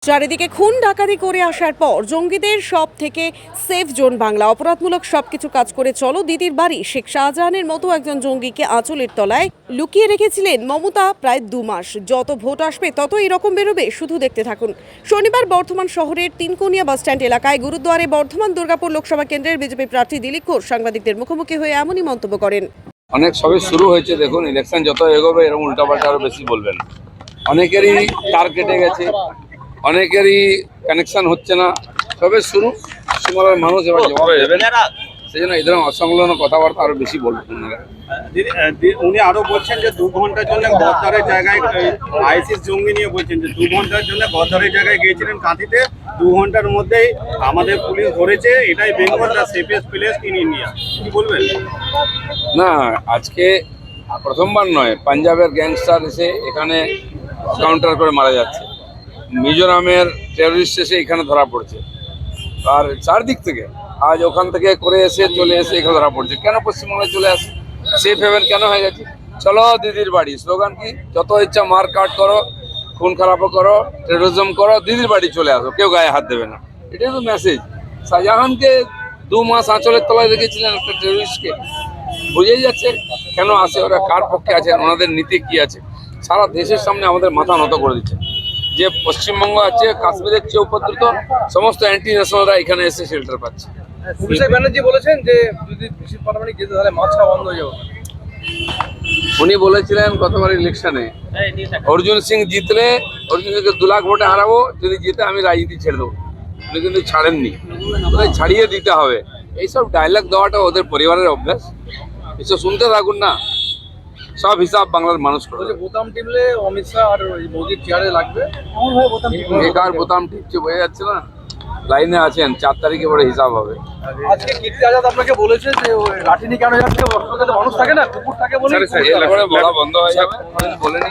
চারিদিকে খুন ডাকাতি করে আসার পর জঙ্গিদের সব থেকে সেফ জোন বাংলা। অপরাধমূলক সবকিছু কাজ করে চলো দিদির বাড়ি। শেখ শাহজাহানের মতো একজন জঙ্গিকে আঁচলের তলায় লুকিয়ে রেখেছিলেন মমতা প্রায় 2 মাস। যত ভোট আসবে তত এরকম বেরোবে, শুধু দেখতে থাকুন। শনিবার বর্ধমান শহরের তিনকোনিয়া বাসস্ট্যান্ড এলাকায় গুরুদ্বারে বর্ধমান দুর্গাপুর লোকসভা কেন্দ্রের বিজেপি প্রার্থী দিলীপ ঘোষ সাংবাদিকদের মুখোমুখি হয়ে এমনই মন্তব্য করেন। অনেক সবে শুরু হয়েছে, দেখুন ইলেকশন যত এগোবে এরকম উল্টাপাল্টা আরো বেশি বলবেন। অনেকেরই তার কেটে গেছে, অনেকেরই কানেকশন হচ্ছে না, সবে শুরু। পশ্চিমবাংলার মানুষ এবার জবাব দেবেন, সেই জন্য এই ধরনের অসংলগ্ন কথাবার্তা আরো বেশি বলবেন। উনি আরো বলছেন যে 2 ঘন্টার জন্য গদ্দারের জায়গায় আইসিস জঙ্গি নিয়ে বলছেন যে 2 ঘন্টার জন্য গদ্দারের জায়গায় গিয়েছিলেন কাঁথিতে, 2 ঘন্টার মধ্যেই আমাদের পুলিশ ধরেছে, এটাই Bengal the safest place in India. কি বলবেন? না, আজকে প্রথমবার নয়, পাঞ্জাবের গ্যাংস্টার এসে এখানে কাউন্টার করে মারা যাচ্ছে, মিজোরামের টেরোরিস্ট এসে এখানে ধরা পড়ছে, আর চারদিক থেকে আজ ওখান থেকে করে এসে চলে এসে এখানে ধরা পড়ছে। কেন পশ্চিমবঙ্গে চলে আসে? সেফ হেভেন কেন হয়ে গেছে? চলো দিদির বাড়ি স্লোগান কি? যত ইচ্ছা মার কাট করো, খুন খারাপও করো, টেরোরিজম করো, দিদির বাড়ি চলে আসো, কেউ গায়ে হাত দেবে না। এটাই তো মেসেজ। শাহজাহানকে 2 মাস আঁচলের তলায় রেখেছিলেন একটা টেরোরিস্টকে। বুঝেই যাচ্ছে কেন আসে, ওরা কার পক্ষে আছেন, ওনাদের নীতি কি আছে। সারা দেশের সামনে আমাদের মাথা নত করে দিচ্ছে যে পশ্চিমবঙ্গ আছে কাশ্মীরের চেয়ে উপদ্রুত, সমস্ত অ্যান্টি ন্যাশনালরা এখানে এসে শেল্টার পাচ্ছে। অভিষেক ব্যানার্জি বলেছেন যে যদি বিশেষ পার্লামেন্টে যেতে তাহলে মাছ খাওয়া বন্ধ হয়ে যাবে। উনি বলেছিলেন গতবার ইলেকশনে অর্জুন সিং জিতলে অর্জুন সিংকে 2 লাখ ভোটে হারাবো, যদি জিতে আমি রাজনীতি ছেড়ে দেবো। উনি কিন্তু ছাড়েননি, ওদের ছাড়িয়ে দিতে হবে। এইসব ডায়লগ দেওয়াটা ওদের পরিবারের অভ্যাস। এসব শুনতে থাকুন না, সব হিসাব বাংলার মানুষ করে। বোতাম টিপলে অমিত শাহ আর মোদির চেয়ারে লাগবে, বেকার বোতাম টিপছে, বোঝা যাচ্ছে না? লাইনে আছেন, 4 তারিখে পরে হিসাব হবে। আজকে কীর্তি আজাদ আপনাকে বলেছে যে ওই লাঠি নিয়ে কেন যাচ্ছে, মানুষ থাকে না, কুকুর থাকে বলে বলা বন্ধ হয়ে যাবে, বলেনি।